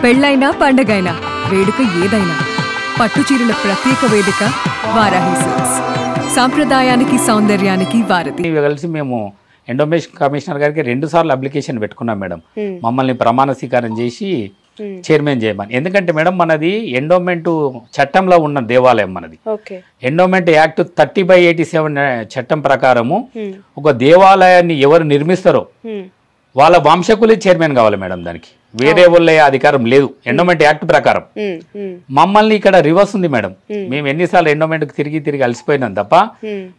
పెళ్ళైనా పండగైనా వేడుక ఏదైనా పట్టుచీరల ప్రత్యేక వేదిక వారాహి సిల్క్స్. సాంప్రదాయానికి సౌందర్యానికి వారధి. కలిసి మేము ఎండోమెంట్ కమిషనర్ గారికి 2 సార్లు అప్లికేషన్ పెట్టుకున్నాం మేడం. మమ్మల్ని ప్రమాణ స్వీకారం చేసి చైర్మన్ చేయమని. ఎందుకంటే మేడం మనది ఎండోమెంట్ చట్టంలో ఉన్న దేవాలయం మనది. ఎండోమెంట్ యాక్ట్ 30/87 చట్టం ప్రకారము ఒక దేవాలయాన్ని ఎవరు నిర్మిస్తారో వాళ్ళ వంశకులే చైర్మన్ కావాలి మేడం. దానికి వేరే వాళ్ళ అధికారం లేదు ఎండోమెంట్ యాక్ట్ ప్రకారం. మమ్మల్ని ఇక్కడ రివర్స్ ఉంది మేడం. మేము ఎన్నిసార్లు ఎండోమెంట్కి తిరిగి అలసిపోయినాం తప్ప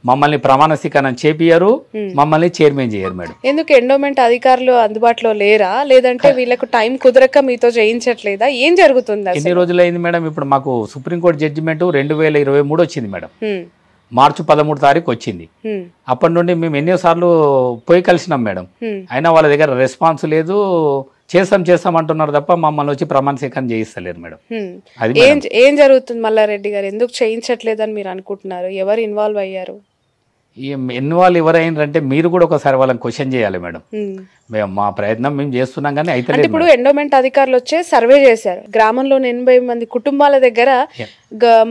మమ్మల్ని ప్రమాణ స్వీకారం చేపియరు, మమ్మల్ని చైర్మన్ చేయరు మేడం. ఎందుకు ఎండోమెంట్ అధికారులు అందుబాటులో లేరా, లేదంటే వీళ్ళకు టైం కుదరక మీతో చేయించట్లేదా, ఏం జరుగుతుంది? ఎన్ని రోజులైంది మేడం? ఇప్పుడు మాకు సుప్రీంకోర్టు జడ్జిమెంట్ 2023 వచ్చింది మేడం. మార్చి 13 తారీఖు వచ్చింది. అప్పటి నుండి మేము ఎన్నోసార్లు పోయి కలిసినాం మేడం. అయినా వాళ్ళ దగ్గర రెస్పాన్స్ లేదు. చేస్తాం అంటున్నారు తప్ప మమ్మల్ని వచ్చి ప్రమాణ స్వీకారం చేయిస్తలేరు మేడం. ఏం జరుగుతుంది మల్లారెడ్డి గారు? ఎందుకు చేయించట్లేదని మీరు అనుకుంటున్నారు? ఎవరు ఇన్వాల్వ్ అయ్యారు? ఇన్వాల్వ్ ఎవరైందంటే మీరు కూడా ఒకసారి వాళ్ళని క్వశ్చన్ చేయాలి మేడం. మేము మా ప్రయత్నం మేము చేస్తున్నాం కానీ అయితే ఇప్పుడు ఎండోమెంట్ అధికారులు వచ్చే సర్వే చేశారు. గ్రామంలోని 80 మంది కుటుంబాల దగ్గర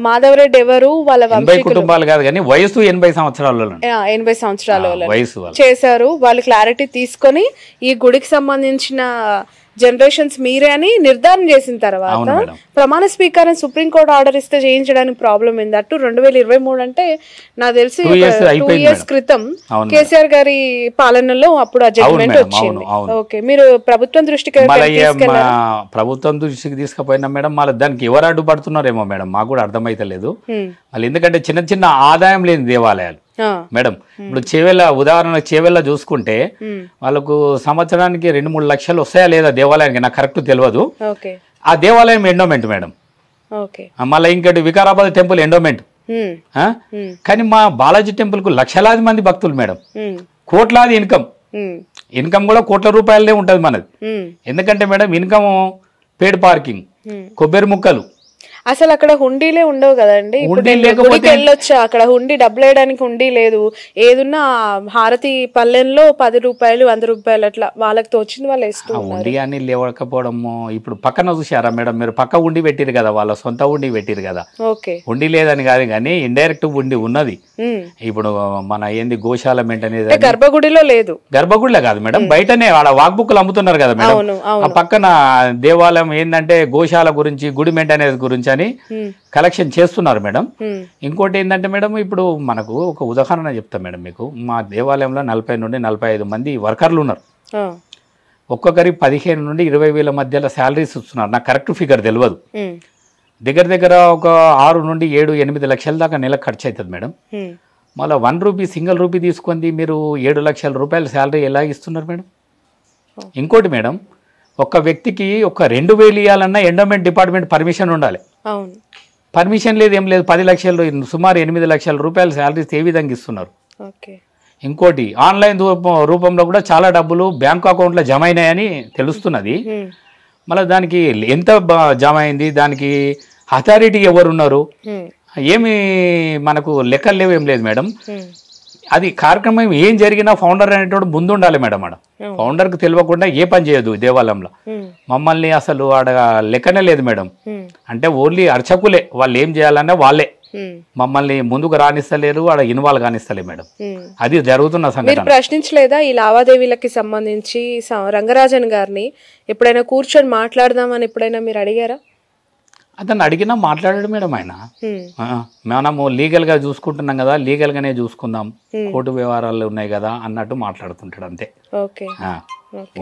మాధవరెడ్డి ఎవరు వాళ్ళ 80 కుటుంబాలు కాదు కానీ వయసు 80 సంవత్సరాల వయసు చేశారు. వాళ్ళు క్లారిటీ తీసుకొని ఈ గుడికి సంబంధించిన జనరేషన్స్ మీరే అని నిర్ధారణ చేసిన తర్వాత ప్రమాణ స్వీకారం సుప్రీంకోర్టు ఆర్డర్ ఇస్తే చేయించడానికి ప్రాబ్లం ఏంది? అటు 2023 అంటే నాకు తెలిసి 2 years క్రితం కేసీఆర్ గారి పాలనలో అప్పుడు ఆ జడ్జిమెంట్ వచ్చింది. ఓకే, మీరు ప్రభుత్వం దృష్టికి ప్రభుత్వం దృష్టికి తీసుకుపోయినా మేడం. మళ్ళీ దానికి ఎవరు అడ్డుపడుతున్నారేమో మేడం, మాకు కూడా అర్థమైతలేదు. మళ్ళీ ఎందుకంటే చిన్న ఆదాయం లేని దేవాలయాలు మేడం. ఇప్పుడు ఉదాహరణ చేవెళ్ళ చూసుకుంటే వాళ్ళకు సంవత్సరానికి 2-3 లక్షలు వస్తాయా లేదా దేవాలయానికి, నాకు కరెక్ట్ తెలియదు. ఆ దేవాలయం ఎండోమెంట్ మేడం. మళ్ళీ ఇంకటి వికారాబాద్ టెంపుల్ ఎండోమెంట్. కానీ మా బాలాజీ టెంపుల్ కు లక్షలాది మంది భక్తులు మేడం. కోట్లాది ఇన్కమ్ కూడా కోట్ల రూపాయలనే ఉంటది మనది. ఎందుకంటే మేడం ఇన్కమ్ పేడ్ పార్కింగ్, కొబ్బరి ముక్కలు. అసలు అక్కడ హుండీలే ఉండవు కదండి. గుడికి వెళ్ళొచ్చా? అక్కడ హుండీ డబ్బులు వేయడానికి హుండీ లేదు. ఏదున్నా హారతి పల్లెల్లో 10 రూపాయలు 100 రూపాయలు అట్లా వాళ్ళకి తోచింది వాళ్ళు వేస్తూ హుండీ అని లేవకపోవడము. ఇప్పుడు పక్కన చూసారా మేడం మీరు? పక్క ఉండి పెట్టిరు కదా, వాళ్ళ సొంత ఉండి పెట్టిరు కదా. ఉండి లేదని కాదు కానీ ఇండైరెక్ట్ ఉండి ఉన్నది. ఇప్పుడు మన ఏంది గోశాల మెయింటైన్ గర్భగుడిలో లేదు. గర్భగుడిలో కాదు మేడం, బయటనే ఆడ వాక్ బుక్లు అమ్ముతున్నారు కదా మేడం. ఆ పక్కన దేవాలయం ఏంటంటే గోశాల గురించి, గుడి మెయింటెనెన్స్ గురించి అని కలెక్షన్ చేస్తున్నారు మేడం. ఇంకోటి ఏంటంటే మేడం, ఇప్పుడు మనకు ఒక ఉదాహరణ చెప్తా మేడం మీకు. మా దేవాలయంలో 40 నుండి 45 మంది వర్కర్లు ఉన్నారు. ఒక్కొక్కరి 15 నుండి 20 వేల మధ్యలో శాలరీస్ ఇస్తున్నారు. నాకు కరెక్ట్ ఫిగర్ తెలియదు. దగ్గర ఒక 6 నుండి 7-8 లక్షల దాకా నెలకు ఖర్చు అవుతుంది మేడం. మళ్ళీ 1 రూపీ సింగిల్ రూపీ తీసుకుంది మీరు 7 లక్షల రూపాయల శాలరీ ఎలా ఇస్తున్నారు మేడం? ఇంకోటి మేడం, ఒక్క వ్యక్తికి ఒక 2,000 ఇవ్వాలన్నా ఎండోమెంట్ డిపార్ట్మెంట్ పర్మిషన్ ఉండాలి. పర్మిషన్ లేదు, ఏం లేదు. 10 లక్షలు సుమారు 8 లక్షల రూపాయల శాలరీస్ ఏ విధంగా ఇస్తున్నారు? ఇంకోటి ఆన్లైన్ రూపంలో కూడా చాలా డబ్బులు బ్యాంకు అకౌంట్లో జమ అయినాయని తెలుస్తున్నది. మళ్ళీ దానికి ఎంత జమ అయింది, దానికి అథారిటీ ఎవరున్నారు, ఏమి మనకు లెక్కలు లేవు, ఏం లేదు మేడం. అది కార్యక్రమం ఏం జరిగినా ఫౌండర్ అనేటోడు ముందు ఉండాలి మేడం. ఆడ ఫౌండర్కి తెలియకుండా ఏ పని చేయదు దేవాలయంలో. మమ్మల్ని అసలు ఆడ లెక్కనే లేదు మేడం. అంటే ఓన్లీ అర్చకులే, వాళ్ళు ఏం చేయాలన్నా వాళ్ళే. మమ్మల్ని ముందుకు రానిస్తలేరు, ఆడ ఇన్వాల్వ్ కానిస్తలే మేడం. అది జరుగుతున్న సంగతి. ప్రశ్నించలేదా ఈ లావాదేవీలకి సంబంధించి రంగరాజన్ గారిని? ఎప్పుడైనా కూర్చొని మాట్లాడదామని ఎప్పుడైనా మీరు అడిగారా? అతను అడిగినా మాట్లాడాడు మేడం. ఆయన మనము లీగల్ గా చూసుకుంటున్నాం కదా, లీగల్ గానే చూసుకుందాం, కోర్టు వ్యవహారాలు ఉన్నాయి కదా అన్నట్టు మాట్లాడుతుంటాడు అంతే.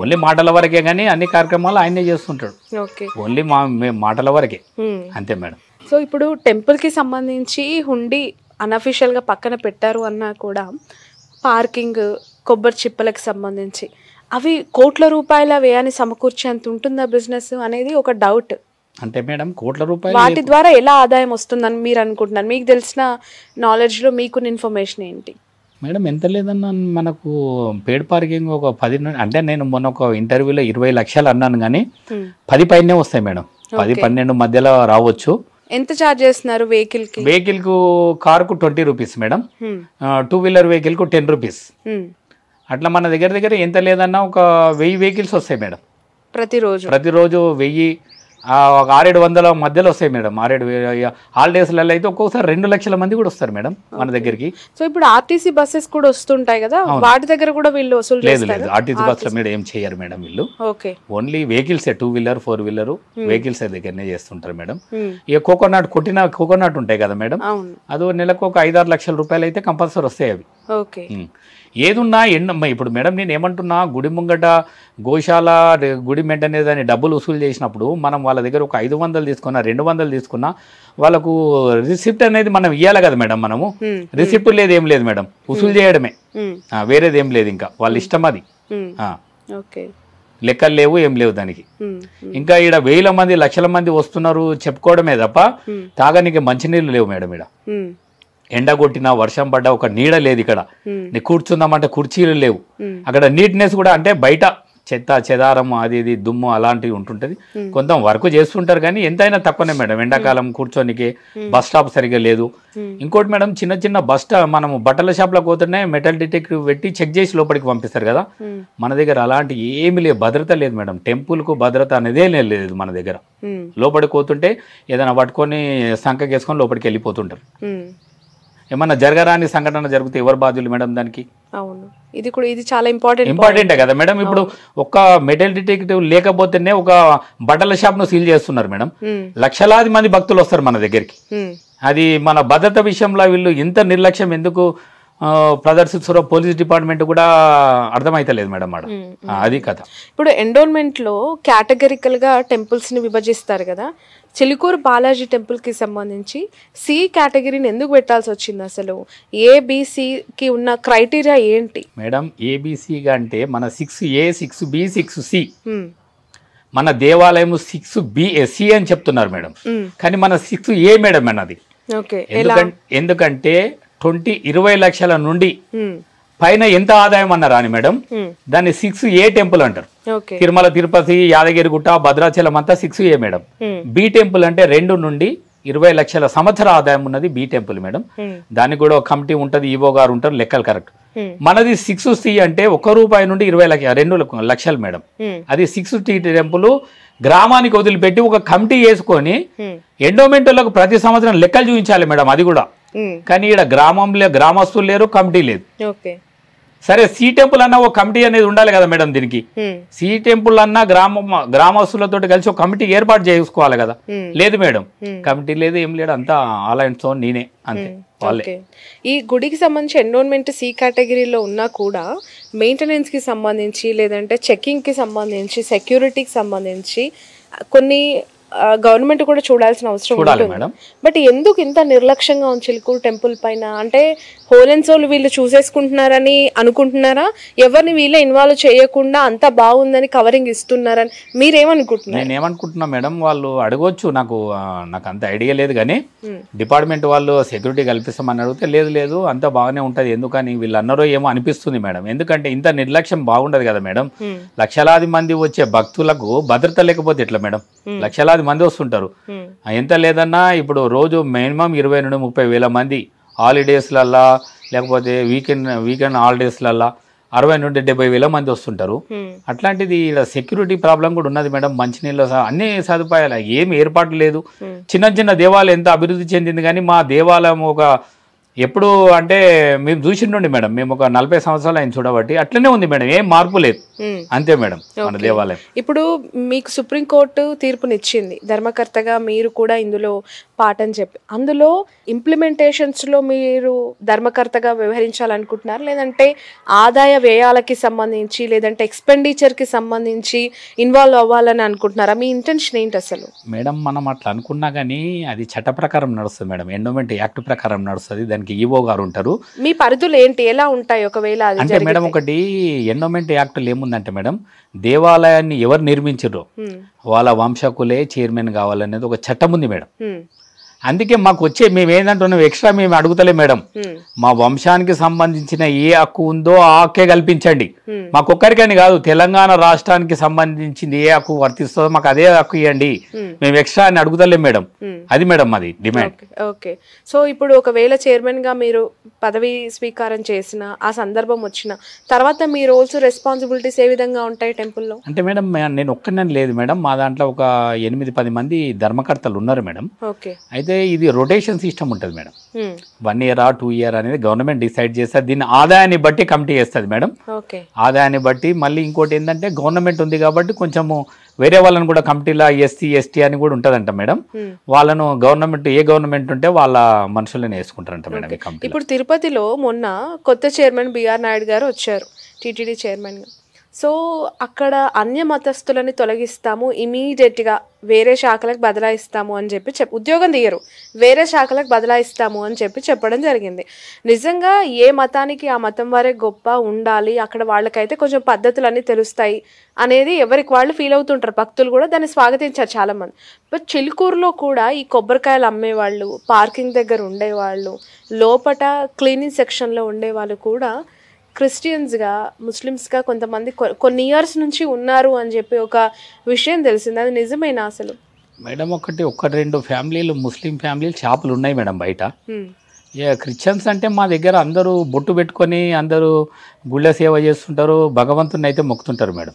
ఓన్లీ మాటల వరకే కానీ అన్ని కార్యక్రమాలు ఆయనే చేస్తుంటాడు. ఓన్లీ మాటల వరకే అంతే మేడం. సో ఇప్పుడు టెంపుల్ కి సంబంధించి హుండీ అన్అఫీషియల్ గా పక్కన పెట్టారు అన్నా కూడా పార్కింగ్, కొబ్బరి చిప్పలకు సంబంధించి అవి కోట్ల రూపాయల వ్యయాన్ని సమకూర్చేంత ఉంటుందా బిజినెస్ అనేది ఒక డౌట్. అంటే మేడం కోట్ల రూపాయలు వాటి ద్వారా ఎలా ఆదాయం వస్తుందని మీరు అనుకుంటున్నారు? మీకు తెలిసిన నాలెడ్జ్ లో మీకున్న ఇన్ఫర్మేషన్ ఏంటి మేడం? ఎంత లేదన్నా మనకు పేడ్ పార్కింగ్ ఒక 10 అంటే నేను మొన్న ఒక ఇంటర్వ్యూలో 20 లక్షలు అన్నాను కానీ 10 పైనే వస్తాయి మేడం. 10-12 మధ్యలో రావచ్చు. ఎంత ఛార్జ్ చేస్తున్నారు వెహికల్ కి? వెహికల్ కు కార్ కు 20 రూపీస్ మేడం. 2 వీలర్ వెహికల్ కు 10 రూపీస్. అట్లా మన దగ్గర ఎంత లేదన్నా ఒక 1000 వెహికల్స్ వస్తాయి మేడం. ప్రతిరోజు 1000 ఒక 600-700 మధ్యలో వస్తాయి మేడం. 6-7 హాలిడేస్లలో అయితే ఒక్కొక్కసారి 2 లక్షల మంది కూడా వస్తారు మేడం మన దగ్గరికి. సో ఇప్పుడు ఆర్టీసీ బస్సెస్ కూడా వస్తుంటాయి కదా, వాటి దగ్గర కూడా వీళ్ళు వసూలు లేదు లేదు, ఆర్టీసీ బస్సుల మీద ఏం చేయరు మేడం వీళ్ళు. ఓకే, ఓన్లీ వెహికల్స్ 2-వీలర్ 4-వీలర్ వెహికల్స్ దగ్గరనే చేస్తుంటారు మేడం. ఇక కోకోనట్ ఉంటాయి కదా మేడం, అది నెలకు ఒక 5-6 లక్షల రూపాయలు అయితే కంపల్సరీ వస్తాయి అవి. ఓకే, ఏదున్నా ఇప్పుడు మేడం నేను ఏమంటున్నా, గుడి ముంగట గోశాల గుడి మెయింటెనెన్స్ అని డబ్బులు వసూలు చేసినప్పుడు మనం వాళ్ళ దగ్గర ఒక 500 తీసుకున్నా 200 తీసుకున్నా వాళ్ళకు రిసిప్ట్ అనేది మనం ఇవ్వాలి కదా మేడం. మనము రిసిప్ట్ లేదు, ఏం లేదు మేడం, వసూలు చేయడమే, వేరేది ఏం లేదు. ఇంకా వాళ్ళ ఇష్టం అది. లెక్కలు లేవు, ఏం లేవు దానికి. ఇంకా ఈడ 1000 మంది 1,00,000 మంది వస్తున్నారు చెప్పుకోవడమే తప్ప తాగనికి మంచినీళ్ళు లేవు మేడం. ఈడ ఎండ కొట్టినా వర్షం పడ్డా ఒక నీడ లేదు ఇక్కడ. నీ కూర్చుందామంటే కుర్చీలు లేవు. అక్కడ నీట్నెస్ కూడా అంటే బయట చెత్త చెదారం అది ఇది దుమ్ము అలాంటివి ఉంటుంటది. కొంత వర్క్ చేస్తుంటారు కానీ ఎంతైనా తక్కువనే మేడం. ఎండాకాలం కూర్చోనికి బస్ స్టాప్ సరిగా లేదు. ఇంకోటి మేడం, చిన్న చిన్న మనము బట్టల షాప్లకు పోతేనే మెటల్ డిటెక్టివ్ పెట్టి చెక్ చేసి లోపలికి పంపిస్తారు కదా. మన దగ్గర అలాంటి ఏమి లేదు, భద్రత లేదు మేడం. టెంపుల్ కు భద్రత అనేదే లేదు మన దగ్గర. లోపలికి పోతుంటే ఏదైనా పట్టుకొని సంకకేసుకొని లోపలికి వెళ్ళిపోతుంటారు. ఏమన్నా జరగరాని సంఘటన జరిగితే ఎవరు బాధ్యులు మేడం దానికి? అవును, ఇది చాలా ఇంపార్టెంటే కదా మేడం. ఇప్పుడు ఒక్క మెటల్ డిటెక్టివ్ లేకపోతేనే ఒక బట్టల షాప్ ను సీల్ చేస్తున్నారు మేడం. లక్షలాది మంది భక్తులు వస్తారు మన దగ్గరికి. అది మన భద్రత విషయంలో వీళ్ళు ఇంత నిర్లక్ష్యం ఎందుకు ప్రదర్శిస్తారో పోలీస్ డిపార్ట్మెంట్ కూడా అర్థమైతలేదు మేడం. అది కథ. ఇప్పుడు ఎండోన్మెంట్ లో కేటగిరికల్ గా టెంపుల్స్ ని విభజిస్తారు కదా. చిలుకూరు బాలాజీ టెంపుల్ కి సంబంధించి సి కేటగిరీని ఎందుకు పెట్టాల్సి వచ్చింది? అసలు ఏబిసికి ఉన్న క్రైటీరియా ఏంటి మేడం? ఏబిసిగా అంటే మన 6A 6B 6C, మన దేవాలయం 6B అని చెప్తున్నారు మేడం. కానీ మన 6A మేడం అన్నది. ఎందుకంటే 20 లక్షల నుండి పైన ఎంత ఆదాయం అన్నారా అని మేడం, దాన్ని 6A టెంపుల్ అంటారు. తిరుమల తిరుపతి యాదగిరిగుట్ట భద్రాచలం అంతా 6A మేడం. బి టెంపుల్ అంటే 2 నుండి 20 లక్షల సంవత్సర ఆదాయం ఉన్నది బి టెంపుల్ మేడం. దానికి కూడా ఒక కమిటీ ఉంటది, ఈవో గారు ఉంటారు, లెక్కలు కరెక్ట్. మనది 6C అంటే ₹1 నుండి 2 లక్షలు మేడం. అది 6C టెంపుల్ గ్రామానికి వదిలిపెట్టి ఒక కమిటీ వేసుకొని ఎండోమెంట్లకు ప్రతి సంవత్సరం లెక్కలు చూపించాలి మేడం. అది కూడా కానీ ఇక్కడ గ్రామస్తులు లేరు, కమిటీ లేదు. సరే, సి టెంపుల్ అన్న ఒక కమిటీ అనేది ఉండాలి కదా మేడం. దీనికి సి టెంపుల్ అన్న గ్రామస్తులతో కలిసి ఒక కమిటీ ఏర్పాటు చేసుకోవాలి కదా. లేదు మేడం, కమిటీ లేదు, ఏం లేదు, అంతా ఆలయంతో నేనే అంతే వాళ్ళే. ఈ గుడికి సంబంధించి ఎన్విరాన్మెంట్ సి కేటగిరీలో ఉన్నా కూడా మెయింటెనెన్స్ కి సంబంధించి లేదంటే చెకింగ్ కి సంబంధించి సెక్యూరిటీకి సంబంధించి కొన్ని గవర్నమెంట్ కూడా చూడాల్సిన అవసరం ఉంటుంది. బట్ ఎందుకు ఇంత నిర్లక్ష్యంగా ఉంది చిలుకూరు టెంపుల్ పైన? అంటే హోల్ అండ్ సోల్ వీళ్ళు చూసేసుకుంటున్నారని అనుకుంటున్నారా? ఎవరిని వీళ్ళే ఇన్వాల్వ్ చేయకుండా అంతా బాగుందని కవరింగ్ ఇస్తున్నారని మీరేమనుకుంటున్నారు? నేను ఏమనుకుంటున్నా మేడం, వాళ్ళు అడగొచ్చు, నాకు అంత ఐడియా లేదు. కానీ డిపార్ట్మెంట్ వాళ్ళు సెక్యూరిటీ కల్పిస్తామని అడిగితే లేదు అంతా బాగానే ఉంటది, ఎందుకని వీళ్ళు అన్నారో ఏమో అనిపిస్తుంది మేడం. ఎందుకంటే ఇంత నిర్లక్ష్యం బాగుండదు కదా మేడం. లక్షలాది మంది వచ్చే భక్తులకు భద్రత లేకపోతే ఎట్లా మేడం? లక్షలాది మంది వస్తుంటారు. ఎంత లేదన్నా ఇప్పుడు రోజు మినిమం 20 నుండి 30 వేల మంది హాలిడేస్లల్లా లేకపోతే వీకెండ్ హాలిడేస్లల్లా 60 నుండి 70 వేల మంది వస్తుంటారు. అట్లాంటిది ఇక్కడ సెక్యూరిటీ ప్రాబ్లం కూడా ఉన్నది మేడం. మంచినీళ్ళు అన్ని సదుపాయాలు ఏమి ఏర్పాటు లేదు. చిన్న చిన్న దేవాలయం ఎంత అభివృద్ధి చెందింది కానీ మా దేవాలయం ఒక ఎప్పుడు అంటే మేము చూసిండండి మేడం, మేము ఒక 40 సంవత్సరాలు ఆయన చూడబట్టి అట్లనే ఉంది మేడం, ఏం మార్పు లేదు, అంతే మేడం మన దేవాలయం. ఇప్పుడు మీకు సుప్రీంకోర్టు తీర్పునిచ్చింది, ధర్మకర్తగా మీరు కూడా ఇందులో పాఠం చెప్పి, అందులో ఇంప్లిమెంటేషన్స్ లో మీరు ధర్మకర్తగా వ్యవహరించాలనుకుంటున్నారు, లేదంటే ఆదాయ వ్యయాలకి సంబంధించి లేదంటే ఎక్స్పెండిచర్ కి సంబంధించి ఇన్వాల్వ్ అవ్వాలని అనుకుంటున్నారా? మీ ఇంటెన్షన్ ఏంటి అసలు? మేడం, మనం అట్లా అనుకున్నా కానీ అది చట్ట ప్రకారం నడుస్తుంది మేడం, ఎండోమెంట్ యాక్ట్ ప్రకారం నడుస్తుంది. దానికి ఈవో గారు ఉంటారు. మీ పరిధులు ఏంటి, ఎలా ఉంటాయి ఒకవేళ అంటే మేడం? ఒకటి ఎండోమెంట్ యాక్ట్ ఏముందంటే మేడం, దేవాలయాన్ని ఎవరు నిర్మించారో వాళ్ళ వంశకులే చైర్మన్ కావాలనేది ఒక చట్టం ఉంది మేడం. అందుకే మాకు వచ్చే మేము ఏంటంటున్నాం ఎక్స్ట్రా మేము అడుగుతలే మేడం, మా వంశానికి సంబంధించిన ఏ హక్కు ఉందో ఆ హక్కే కల్పించండి. మాకొక్కరికని కాదు, తెలంగాణ రాష్ట్రానికి సంబంధించింది ఏ హక్కు వర్తిస్తుందో మాకు అదే హక్కు ఇవ్వండి, మేము ఎక్స్ట్రా అని అడుగుతలేం మేడం. అది మేడం మాది డిమాండ్. ఓకే. సో ఇప్పుడు ఒకవేళ చైర్మన్ గా మీరు పదవి స్వీకారం చేసిన ఆ సందర్భం వచ్చిన తర్వాత మీ రోల్స్ రెస్పాన్సిబిలిటీస్ ఏ విధంగా ఉంటాయి టెంపుల్లో? అంటే మేడం నేను ఒక్కనని లేదు మేడం, మా దాంట్లో ఒక 8-10 మంది ధర్మకర్తలు ఉన్నారు మేడం. ఓకే. అయితే ఇది రొటేషన్ సిస్టమ్ ఉంటుంది మేడం. 1 year 2 year అనేది గవర్నమెంట్ డిసైడ్ చేస్తారు. దీన్ని ఆదాయాన్ని బట్టి కమిటీ చేస్తుంది మేడం. ఆదాయాన్ని బట్టి మళ్ళీ ఇంకోటి ఏంటంటే గవర్నమెంట్ ఉంది కాబట్టి కొంచెము వేరే వాళ్ళని కూడా కమిటీలో ఎస్సీ ఎస్టీ అని కూడా ఉంటుందంట మేడం. వాళ్ళను గవర్నమెంట్ ఏ గవర్నమెంట్ ఉంటే వాళ్ళ మనుషులను వేసుకుంటారంట మేడం ఈ కమిటీ. ఇప్పుడు తిరుపతిలో మొన్న కొత్త చైర్మన్ బిఆర్ నాయుడు గారు వచ్చారు టీటీడీ చైర్మన్ గా. సో అక్కడ అన్య మతస్థులని తొలగిస్తాము, ఇమీడియట్గా వేరే శాఖలకు బదలాయిస్తాము అని చెప్పి ఉద్యోగం తీయరు, వేరే శాఖలకు బదలాయిస్తాము అని చెప్పడం జరిగింది. నిజంగా ఏ మతానికి ఆ మతం వారే గొప్ప ఉండాలి, అక్కడ వాళ్ళకైతే కొంచెం పద్ధతులన్నీ తెలుస్తాయి అనేది ఎవరికి వాళ్ళు ఫీల్ అవుతుంటారు. భక్తులు కూడా దాన్ని స్వాగతించారు చాలామంది. బట్ చిలుకూరులో కూడా ఈ కొబ్బరికాయలు అమ్మేవాళ్ళు, పార్కింగ్ దగ్గర ఉండేవాళ్ళు, లోపట క్లీనింగ్ సెక్షన్లో ఉండేవాళ్ళు కూడా క్రిస్టియన్స్గా ముస్లిమ్స్గా కొంతమంది కొన్ని ఇయర్స్ నుంచి ఉన్నారు అని చెప్పి ఒక విషయం తెలిసింది. అది నిజమేనా అసలు? మేడం ఒకటి 2 ఫ్యామిలీలు ముస్లిం ఫ్యామిలీలు షాపులు ఉన్నాయి మేడం బయట. క్రిస్టియన్స్ అంటే మా దగ్గర అందరూ బొట్టు పెట్టుకొని అందరూ గుళ్ళ సేవ చేస్తుంటారు, భగవంతుని అయితే మొక్కుతుంటారు మేడం.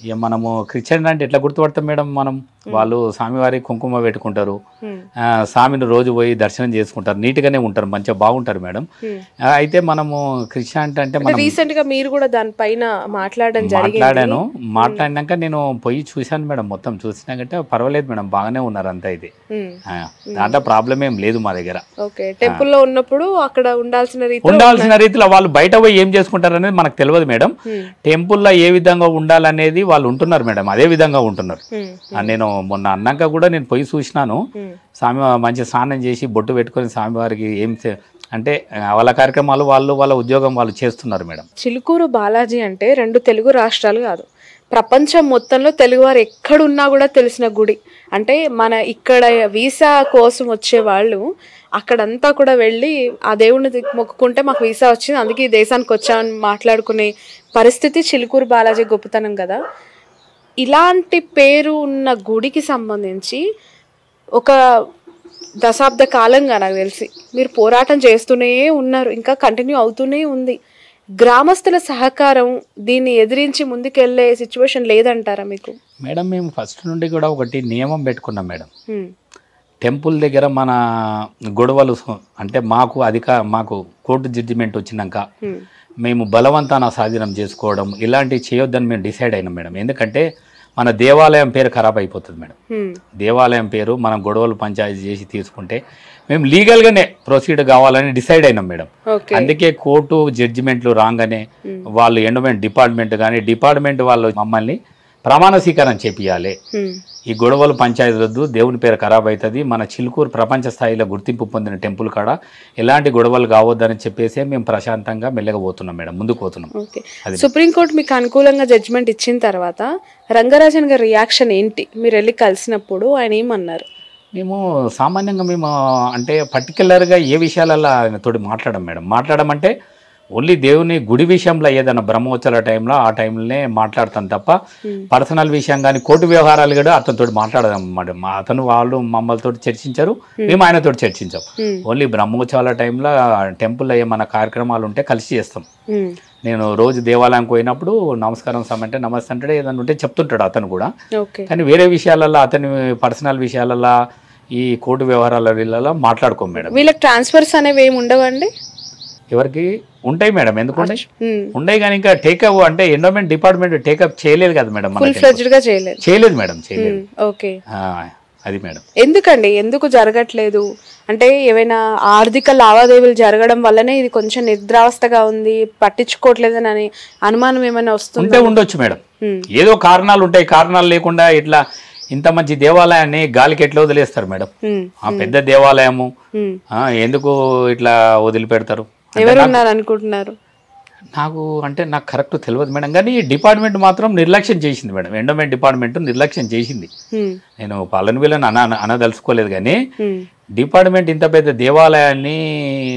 ఇక మనము క్రిస్టియన్ అంటే ఎట్లా గుర్తుపడతాం మేడం మనం? వాళ్ళు స్వామివారి కుంకుమ పెట్టుకుంటారు, స్వామిని రోజు పోయి దర్శనం చేసుకుంటారు, నీట్గానే ఉంటారు, మంచిగా బాగుంటారు మేడం. అయితే మనము క్రిస్టియానిటీ అంటే మనం రీసెంట్ గా మీరు కూడా దానిపైన మాట్లాడినాక నేను పోయి చూశాను మేడం. మొత్తం చూసినాకంటే పర్వాలేదు మేడం, బాగానే ఉన్నారు అంతా. ఇది దాంట్లో ప్రాబ్లం ఏం లేదు మా దగ్గర. టెంపుల్లో ఉన్నప్పుడు అక్కడ ఉండాల్సిన రీతిలో వాళ్ళు బయట పోయి ఏం చేసుకుంటారు అనేది మనకు తెలియదు మేడం. టెంపుల్లో ఏ విధంగా ఉండాలనేది వాళ్ళు ఉంటున్నారు మేడం, అదే విధంగా ఉంటున్నారు. నేను మొన్న అన్నాక కూడా నేను పోయి చూసినాను. స్వామి మంచి స్నానం చేసి బొట్టు పెట్టుకొని స్వామివారికి ఏం అంటే వాళ్ళ కార్యక్రమాలు వాళ్ళ ఉద్యోగం వాళ్ళు చేస్తున్నారు మేడం. చిలుకూరు బాలాజీ అంటే 2 తెలుగు రాష్ట్రాలు కాదు, ప్రపంచం మొత్తంలో తెలుగువారు ఎక్కడున్నా కూడా తెలిసిన గుడి. అంటే మన ఇక్కడ వీసా కోసం వచ్చే వాళ్ళు అక్కడంతా కూడా వెళ్ళి ఆ దేవుడిని మొక్కుకుంటే మాకు వీసా వచ్చింది, అందుకే ఈ దేశానికి వచ్చామని మాట్లాడుకునే పరిస్థితి చిలుకూరు బాలాజీ గొప్పతనం కదా. ఇలాంటి పేరు ఉన్న గుడికి సంబంధించి ఒక దశాబ్ద కాలంగా నాకు తెలిసి మీరు పోరాటం చేస్తూనే ఉన్నారు, ఇంకా కంటిన్యూ అవుతూనే ఉంది. గ్రామస్తుల సహకారం దీన్ని ఎదిరించి ముందుకెళ్లే సిచ్యువేషన్ లేదంటారా మీకు? మేడం మేము ఫస్ట్ నుండి కూడా ఒకటి నియమం పెట్టుకున్నాం మేడం. టెంపుల్ దగ్గర మన గొడవలు అంటే మాకు కోర్టు జడ్జిమెంట్ వచ్చినాక మేము బలవంతాన స్వాధీనం చేసుకోవడం ఇలాంటివి చేయొద్దని మేము డిసైడ్ అయినాం మేడం. ఎందుకంటే మన దేవాలయం పేరు ఖరాబ్ అయిపోతుంది మేడం. దేవాలయం పేరు మనం గొడవలు పంచాయతీ చేసి తీసుకుంటే మేము లీగల్గానే ప్రొసీడ్ కావాలని డిసైడ్ అయినాం మేడం. అందుకే కోర్టు జడ్జిమెంట్లు రాగానే వాళ్ళు ఎండోమెంట్ డిపార్ట్మెంట్ వాళ్ళు మమ్మల్ని ప్రమాణ స్వీకారం చేపియాలి. ఈ గొడవలు పంచాయతీ వద్దు, దేవుని పేరు ఖరాబ్ అవుతుంది, మన చిలుకూరు ప్రపంచ స్థాయిలో గుర్తింపు పొందిన టెంపుల్ కాడ ఎలాంటి గొడవలు కావద్దని చెప్పేసి మేము ప్రశాంతంగా మెల్లగపోతున్నాం మేడం, ముందుకు పోతున్నాం. సుప్రీంకోర్టు మీకు అనుకూలంగా జడ్జిమెంట్ ఇచ్చిన తర్వాత రంగరాజన్ గారి రియాక్షన్ ఏంటి? మీరు వెళ్ళి కలిసినప్పుడు ఆయన ఏమన్నారు? మేము సామాన్యంగా అంటే పర్టికులర్గా ఏ విషయాలలో ఆయనతోటి మాట్లాడమంటే ఓన్లీ దేవుని గుడి విషయంలో ఏదైనా బ్రహ్మోత్సవాల టైంలో ఆ టైంలోనే మాట్లాడతాను తప్ప పర్సనల్ విషయం కానీ కోర్టు వ్యవహారాలు కూడా అతనితో మాట్లాడదాం మేడం. వాళ్ళు మమ్మల్తో చర్చించారు, మేము ఆయనతో చర్చించాం. ఓన్లీ బ్రహ్మోత్సవాల టైంలో టెంపుల్లో ఏమైనా కార్యక్రమాలు ఉంటే కలిసి చేస్తాం. నేను రోజు దేవాలయానికి పోయినప్పుడు నమస్కారం అంటే నమస్తే అంటే ఏదైనా ఉంటే చెప్తుంటాడు అతను కూడా. కానీ వేరే విషయాలలో అతని పర్సనల్ విషయాలలో ఈ కోర్టు వ్యవహారాల మాట్లాడుకోం మేడం. వీళ్ళకి ట్రాన్స్ఫర్స్ అనేవి ఏమి ఉండవండి? ఎవరికి ఉంటాయి మేడం, ఎందుకు ఉన్నాయి కానీ ఇంకా టేకప్ అంటే ఎండోమెంట్ డిపార్ట్మెంట్ టేకప్ చేయలేదు కదా మేడం, చేయలేదు మేడం, చేయలేదు. ఓకే, అది మేడం. ఎందుకు జరగట్లేదు అంటే ఏమైనా ఆర్థిక లావాదేవీలు జరగడం వల్లనే ఇది కొంచెం నిద్రావస్థగా ఉంది, పట్టించుకోవట్లేదని అనుమానం ఏమైనా వస్తుంది? ఉండొచ్చు మేడం, ఏదో కారణాలు ఉంటాయి. కారణాలు లేకుండా ఇట్లా ఇంత మంచి దేవాలయాన్ని గాలికి ఎట్లా వదిలేస్తారు మేడం? ఆ పెద్ద దేవాలయము ఎందుకు ఇట్లా వదిలిపెడతారు? ఎవరు ఉన్నారు అనుకుంటున్నారు? నాకు అంటే నాకు కరెక్ట్ తెలియదు మేడం, కానీ డిపార్ట్మెంట్ మాత్రం నిర్లక్ష్యం చేసింది మేడం. ఎండోమెంట్ డిపార్ట్మెంట్ నిర్లక్ష్యం చేసింది. నేను పాలన వీళ్ళని అనదలుచుకోలేదు, కానీ డిపార్ట్మెంట్ ఇంత పెద్ద దేవాలయాన్ని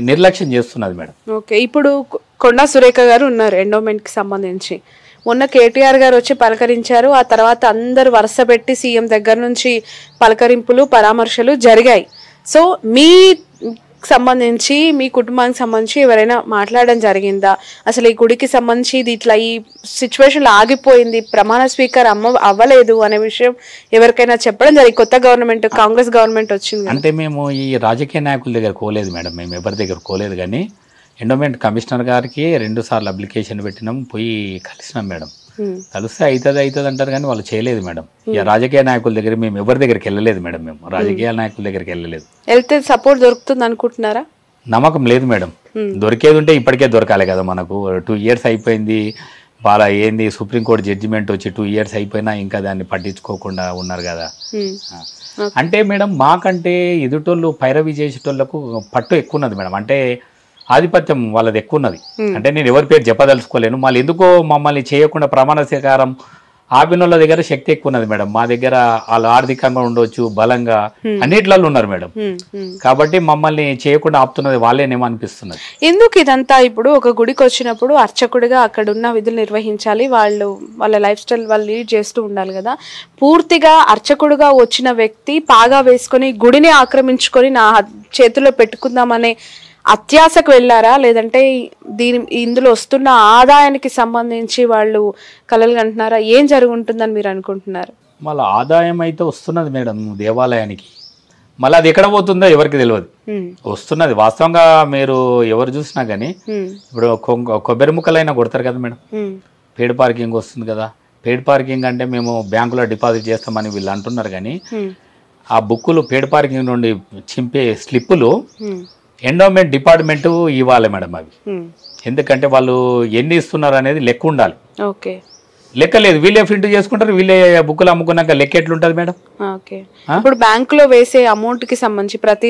నిర్లక్ష్యం చేస్తున్నది మేడం. ఓకే, ఇప్పుడు కొండా సురేఖ గారు ఉన్నారు ఎండోమెంట్ కి సంబంధించి. మొన్న కేటీఆర్ గారు వచ్చి పలకరించారు. ఆ తర్వాత అందరు వరుస పెట్టి సీఎం దగ్గర నుంచి పలకరింపులు పరామర్శలు జరిగాయి. సో మీ సంబంధించి మీ కుటుంబానికి సంబంధించి ఎవరైనా మాట్లాడడం జరిగిందా? అసలు ఈ గుడికి సంబంధించి ఇది ఇట్లా ఈ సిచ్యువేషన్ ఆగిపోయింది, ప్రమాణ స్వీకార్ అవ్వలేదు అనే విషయం ఎవరికైనా చెప్పడం జరిగింది? కొత్త గవర్నమెంట్, కాంగ్రెస్ గవర్నమెంట్ వచ్చింది. అంటే మేము ఈ రాజకీయ నాయకుల దగ్గర కోలేదు మేడం, మేము ఎవరి దగ్గర కోలేదు, కానీ ఎండోమెంట్ కమిషనర్ గారికి 2 సార్లు అప్లికేషన్ పెట్టినాం, పోయి కలిసినాం మేడం. కలిస్తే అవుతుంది అంటారు, కానీ వాళ్ళు చేయలేదు మేడం. ఇక రాజకీయ నాయకుల దగ్గర మేము ఎవరి దగ్గరికి వెళ్ళలేదు మేడం, మేము రాజకీయ నాయకుల దగ్గరికి వెళ్ళలేదు. వెళ్తే సపోర్ట్ దొరుకుతుంది అనుకుంటున్నారా? నమ్మకం లేదు మేడం. దొరికేది ఉంటే ఇప్పటికే దొరకాలి కదా మనకు. 2 years అయిపోయింది, బాగా ఏంది సుప్రీంకోర్టు జడ్జిమెంట్ వచ్చి 2 years అయిపోయినా ఇంకా దాన్ని పట్టించుకోకుండా ఉన్నారు కదా. అంటే మేడం మాకంటే ఎదుటోళ్ళు పైరవి చేసేటోళ్ళకు పట్టు ఎక్కువ ఉన్నది మేడం. అంటే ఆధిపత్యం వాళ్ళది ఎక్కువ ఉన్నది. అంటే నేను ఎవరి పేరు చెప్పదలుచుకోలేను. మళ్ళీ ఎందుకో మమ్మల్ని చేయకుండా ప్రమాణ స్వీకారం ఆపినోళ్ళ దగ్గర శక్తి ఎక్కువ ఉన్నది మేడం. మా దగ్గర వాళ్ళు ఆర్థికంగా ఉండొచ్చు, బలంగా అన్నిట్లలో ఉన్నారు మేడం. కాబట్టి మమ్మల్ని చేయకుండా ఆపుతున్నది వాళ్ళేనేమో అనిపిస్తున్నది. ఎందుకు ఇదంతా? ఇప్పుడు ఒక గుడికి వచ్చినప్పుడు అర్చకుడిగా అక్కడ ఉన్న విధులు నిర్వహించాలి, వాళ్ళ లైఫ్ స్టైల్ వాళ్ళు లీడ్ చేస్తూ ఉండాలి కదా. పూర్తిగా అర్చకుడిగా వచ్చిన వ్యక్తి పాగా వేసుకొని గుడిని ఆక్రమించుకొని నా చేతుల్లో పెట్టుకుందామనే అత్యాశకు వెళ్ళారా? లేదంటే ఇందులో వస్తున్న ఆదాయానికి సంబంధించి వాళ్ళు కలలు కంటున్నారా? ఏం జరుగుతుందని మీరు అనుకుంటున్నారు? మళ్ళీ ఆదాయం అయితే వస్తున్నది మేడం దేవాలయానికి, మళ్ళీ అది ఎక్కడ పోతుందో ఎవరికి తెలియదు. వస్తున్నది వాస్తవంగా. మీరు ఎవరు చూసినా కానీ ఇప్పుడు కొబ్బరి ముక్కలైనా కొడతారు కదా మేడం, పేడ్ పార్కింగ్ వస్తుంది కదా. పేడ్ పార్కింగ్ అంటే మేము బ్యాంకులో డిపాజిట్ చేస్తామని వీళ్ళు అంటున్నారు, కానీ ఆ బుక్కులు పేడ్ పార్కింగ్ నుండి చింపే స్లిప్పులు ఎండోమెంట్ డిపార్ట్మెంట్ ఇవ్వాలి మేడం అవి. ఎందుకంటే వాళ్ళు ఎన్ని ఇస్తున్నారు అనేది లెక్క ఉండాలి. లెక్క లేదు, వీళ్ళే ప్రింట్ చేసుకుంటారు, వీళ్ళే బుక్కులు అమ్ముకున్నాక లెక్క ఎట్లుంటది మేడం? ఇప్పుడు బ్యాంకులో వేసే అమౌంట్ కి సంబంధించి ప్రతి